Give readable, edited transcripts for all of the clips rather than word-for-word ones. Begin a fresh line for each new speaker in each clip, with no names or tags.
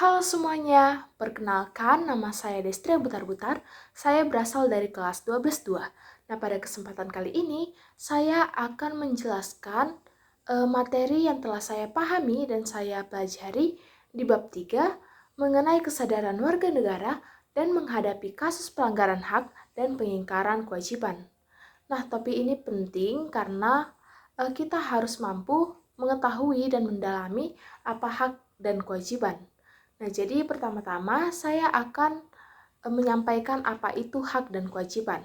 Halo semuanya, perkenalkan nama saya Destra Butar-Butar, saya berasal dari kelas 12-2. Nah, pada kesempatan kali ini, saya akan menjelaskan materi yang telah saya pahami dan saya pelajari di bab 3 mengenai kesadaran warga negara dan menghadapi kasus pelanggaran hak dan pengingkaran kewajiban. Nah, topik ini penting karena kita harus mampu mengetahui dan mendalami apa hak dan kewajiban. Nah, jadi pertama-tama saya akan menyampaikan apa itu hak dan kewajiban.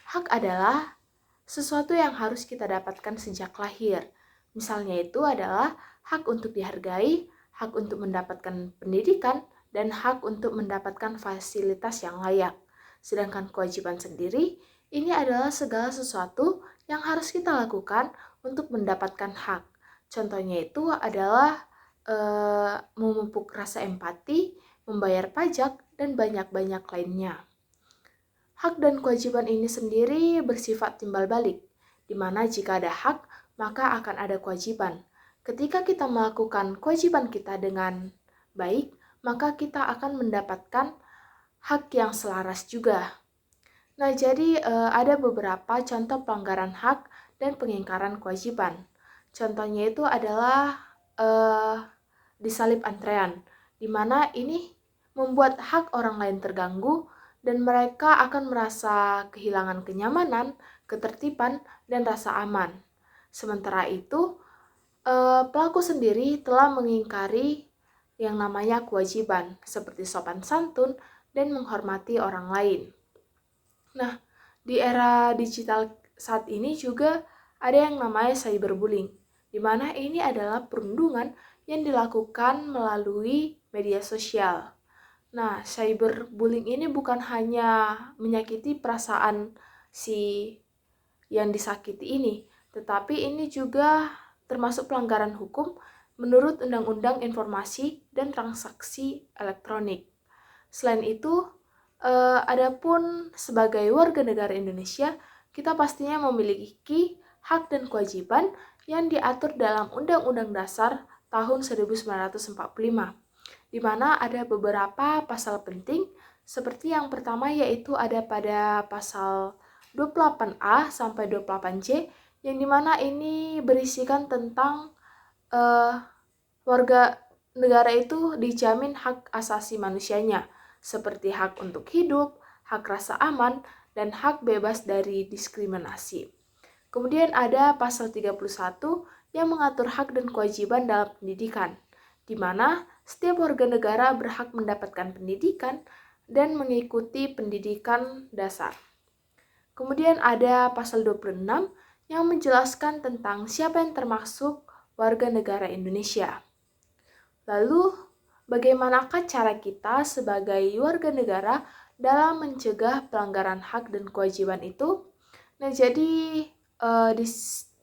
Hak adalah sesuatu yang harus kita dapatkan sejak lahir. Misalnya itu adalah hak untuk dihargai, hak untuk mendapatkan pendidikan, dan hak untuk mendapatkan fasilitas yang layak. Sedangkan kewajiban sendiri, ini adalah segala sesuatu yang harus kita lakukan untuk mendapatkan hak. Contohnya itu adalah memupuk rasa empati, membayar pajak, dan banyak-banyak lainnya. Hak dan kewajiban ini sendiri bersifat timbal balik, di mana jika ada hak, maka akan ada kewajiban. Ketika kita melakukan kewajiban kita dengan baik, maka kita akan mendapatkan hak yang selaras juga. Nah, jadi ada beberapa contoh pelanggaran hak dan pengingkaran kewajiban. Contohnya itu adalah disalib antrean, di mana ini membuat hak orang lain terganggu dan mereka akan merasa kehilangan kenyamanan, ketertiban, dan rasa aman. Sementara itu, pelaku sendiri telah mengingkari yang namanya kewajiban, seperti sopan santun dan menghormati orang lain. Nah, di era digital saat ini juga ada yang namanya cyberbullying, di mana ini adalah perundungan yang dilakukan melalui media sosial. Nah, cyberbullying ini bukan hanya menyakiti perasaan si yang disakiti ini, tetapi ini juga termasuk pelanggaran hukum menurut Undang-Undang Informasi dan Transaksi Elektronik. Selain itu, adapun sebagai warga negara Indonesia, kita pastinya memiliki hak dan kewajiban yang diatur dalam Undang-Undang Dasar tahun 1945, di mana ada beberapa pasal penting, seperti yang pertama yaitu ada pada pasal 28A sampai 28C, yang dimana ini berisikan tentang warga negara itu dijamin hak asasi manusianya, seperti hak untuk hidup, hak rasa aman, dan hak bebas dari diskriminasi. Kemudian ada pasal 31 yang mengatur hak dan kewajiban dalam pendidikan, di mana setiap warga negara berhak mendapatkan pendidikan dan mengikuti pendidikan dasar. Kemudian ada pasal 26 yang menjelaskan tentang siapa yang termasuk warga negara Indonesia. Lalu, bagaimanakah cara kita sebagai warga negara dalam mencegah pelanggaran hak dan kewajiban itu? Nah, jadi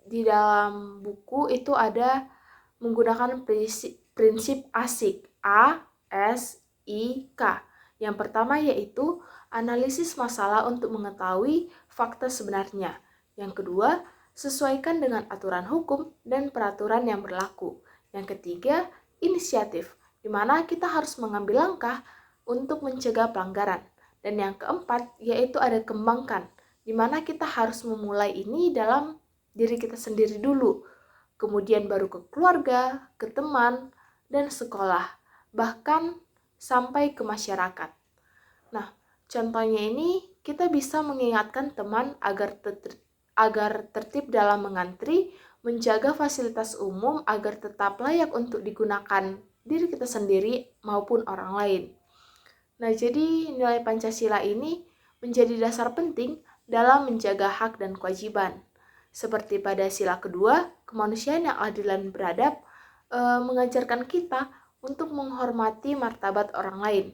di dalam buku itu ada menggunakan prinsip ASIK, A, S, I, K. Yang pertama yaitu analisis masalah untuk mengetahui fakta sebenarnya. Yang kedua, sesuaikan dengan aturan hukum dan peraturan yang berlaku. Yang ketiga, inisiatif, di mana kita harus mengambil langkah untuk mencegah pelanggaran. Dan yang keempat, yaitu ada kembangkan, di mana kita harus memulai ini dalam diri kita sendiri dulu, kemudian baru ke keluarga, ke teman, dan sekolah, bahkan sampai ke masyarakat. Nah, contohnya ini kita bisa mengingatkan teman agar tertib dalam mengantri, menjaga fasilitas umum agar tetap layak untuk digunakan diri kita sendiri maupun orang lain. Nah, jadi nilai Pancasila ini menjadi dasar penting dalam menjaga hak dan kewajiban. Seperti pada sila kedua, kemanusiaan yang adil dan beradab mengajarkan kita untuk menghormati martabat orang lain.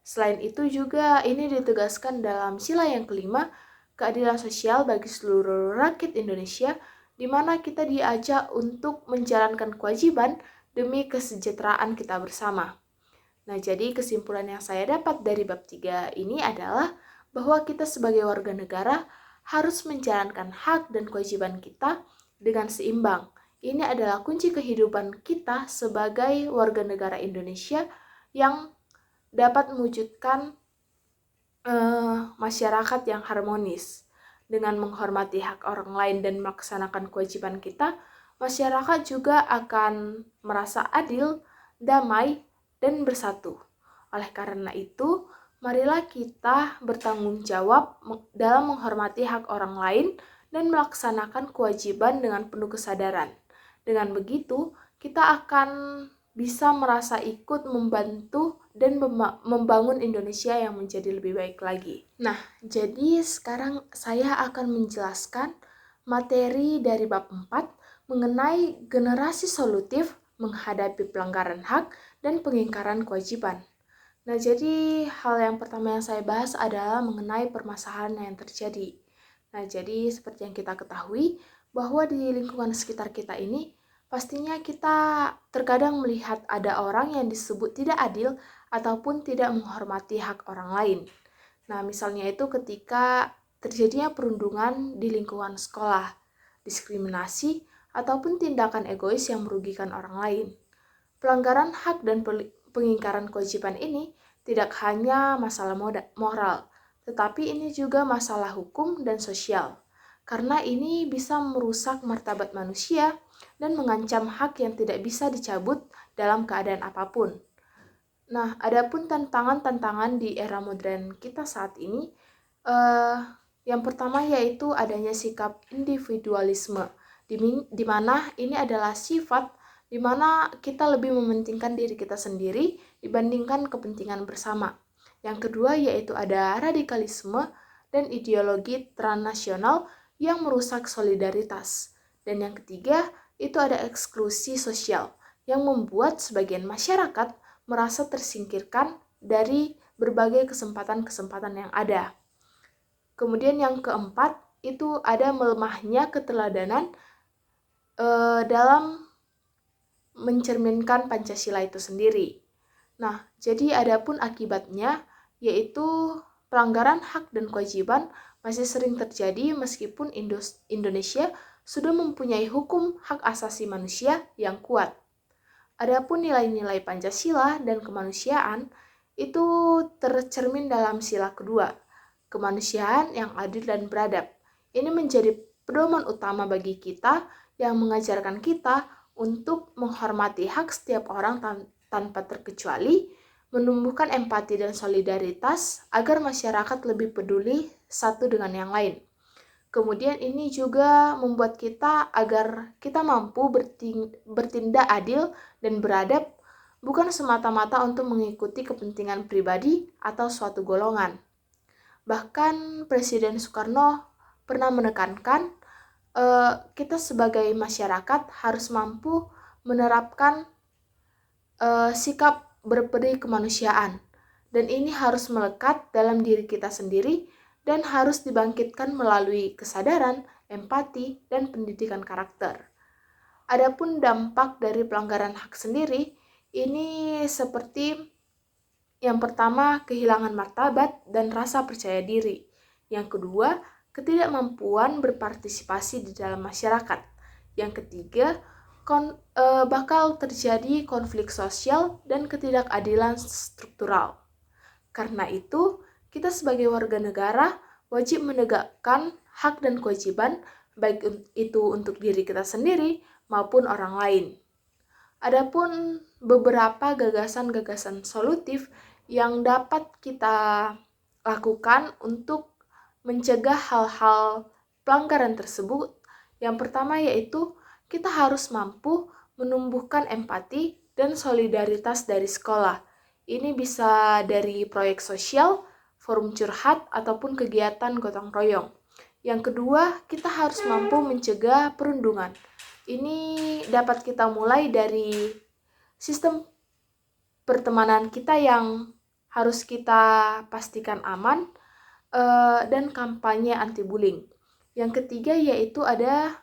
Selain itu juga ini ditegaskan dalam sila yang kelima, keadilan sosial bagi seluruh rakyat Indonesia, di mana kita diajak untuk menjalankan kewajiban demi kesejahteraan kita bersama. Nah, jadi kesimpulan yang saya dapat dari bab 3 ini adalah bahwa kita sebagai warga negara harus menjalankan hak dan kewajiban kita dengan seimbang. Ini adalah kunci kehidupan kita sebagai warga negara Indonesia yang dapat mewujudkan masyarakat yang harmonis. Dengan menghormati hak orang lain dan melaksanakan kewajiban kita, masyarakat juga akan merasa adil, damai, dan bersatu. Oleh karena itu, marilah kita bertanggung jawab dalam menghormati hak orang lain dan melaksanakan kewajiban dengan penuh kesadaran. Dengan begitu, kita akan bisa merasa ikut membantu dan membangun Indonesia yang menjadi lebih baik lagi. Nah, jadi sekarang saya akan menjelaskan materi dari bab 4 mengenai generasi solutif menghadapi pelanggaran hak dan pengingkaran kewajiban. Nah, jadi hal yang pertama yang saya bahas adalah mengenai permasalahan yang terjadi. Nah, jadi seperti yang kita ketahui bahwa di lingkungan sekitar kita ini pastinya kita terkadang melihat ada orang yang disebut tidak adil ataupun tidak menghormati hak orang lain. Nah, misalnya itu ketika terjadinya perundungan di lingkungan sekolah, diskriminasi, ataupun tindakan egois yang merugikan orang lain. Pelanggaran hak dan pengingkaran kewajiban ini tidak hanya masalah moral, tetapi ini juga masalah hukum dan sosial. Karena ini bisa merusak martabat manusia dan mengancam hak yang tidak bisa dicabut dalam keadaan apapun. Nah, adapun tantangan-tantangan di era modern kita saat ini, yang pertama yaitu adanya sikap individualisme, di mana ini adalah sifat di mana kita lebih mementingkan diri kita sendiri dibandingkan kepentingan bersama. Yang kedua yaitu ada radikalisme dan ideologi transnasional yang merusak solidaritas. Dan yang ketiga, itu ada eksklusi sosial yang membuat sebagian masyarakat merasa tersingkirkan dari berbagai kesempatan-kesempatan yang ada. Kemudian yang keempat, itu ada melemahnya keteladanan dalam mencerminkan Pancasila itu sendiri. Nah, jadi adapun akibatnya, yaitu pelanggaran hak dan kewajiban masih sering terjadi meskipun Indonesia sudah mempunyai hukum hak asasi manusia yang kuat. Adapun nilai-nilai Pancasila dan kemanusiaan itu tercermin dalam sila kedua, kemanusiaan yang adil dan beradab. Ini menjadi pedoman utama bagi kita yang mengajarkan kita untuk menghormati hak setiap orang tanpa terkecuali, menumbuhkan empati dan solidaritas agar masyarakat lebih peduli satu dengan yang lain. Kemudian ini juga membuat kita agar kita mampu bertindak adil dan beradab, bukan semata-mata untuk mengikuti kepentingan pribadi atau suatu golongan. Bahkan Presiden Soekarno pernah menekankan kita sebagai masyarakat harus mampu menerapkan sikap berperi kemanusiaan, dan ini harus melekat dalam diri kita sendiri dan harus dibangkitkan melalui kesadaran, empati, dan pendidikan karakter. Adapun dampak dari pelanggaran hak sendiri, ini seperti yang pertama, kehilangan martabat dan rasa percaya diri. Yang kedua, ketidakmampuan berpartisipasi di dalam masyarakat. Yang ketiga, bakal terjadi konflik sosial dan ketidakadilan struktural. Karena itu, kita sebagai warga negara wajib menegakkan hak dan kewajiban, baik itu untuk diri kita sendiri maupun orang lain. Adapun beberapa gagasan-gagasan solutif yang dapat kita lakukan untuk mencegah hal-hal pelanggaran tersebut, yang pertama yaitu kita harus mampu menumbuhkan empati dan solidaritas dari sekolah. Ini bisa dari proyek sosial, forum curhat, ataupun kegiatan gotong royong. Yang kedua, kita harus mampu mencegah perundungan. Ini dapat kita mulai dari sistem pertemanan kita yang harus kita pastikan aman, dan kampanye anti-bullying. Yang ketiga yaitu ada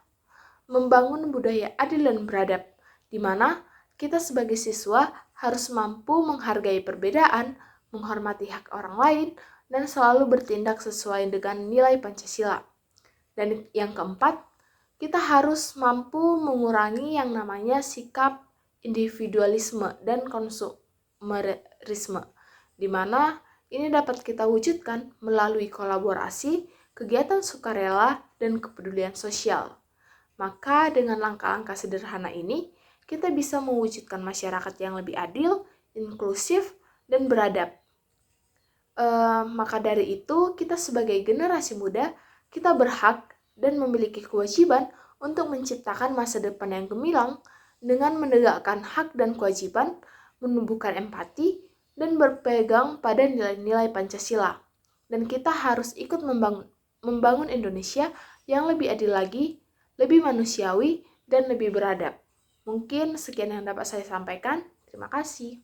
membangun budaya adil dan beradab, di mana kita sebagai siswa harus mampu menghargai perbedaan, menghormati hak orang lain, dan selalu bertindak sesuai dengan nilai Pancasila. Dan yang keempat, kita harus mampu mengurangi yang namanya sikap individualisme dan volunteerisme, di mana ini dapat kita wujudkan melalui kolaborasi, kegiatan sukarela, dan kepedulian sosial. Maka dengan langkah-langkah sederhana ini, kita bisa mewujudkan masyarakat yang lebih adil, inklusif, dan beradab. Maka dari itu, kita sebagai generasi muda, kita berhak dan memiliki kewajiban untuk menciptakan masa depan yang gemilang dengan menegakkan hak dan kewajiban, menumbuhkan empati, dan berpegang pada nilai-nilai Pancasila. Dan kita harus ikut membangun Indonesia yang lebih adil lagi, lebih manusiawi, dan lebih beradab. Mungkin sekian yang dapat saya sampaikan. Terima kasih.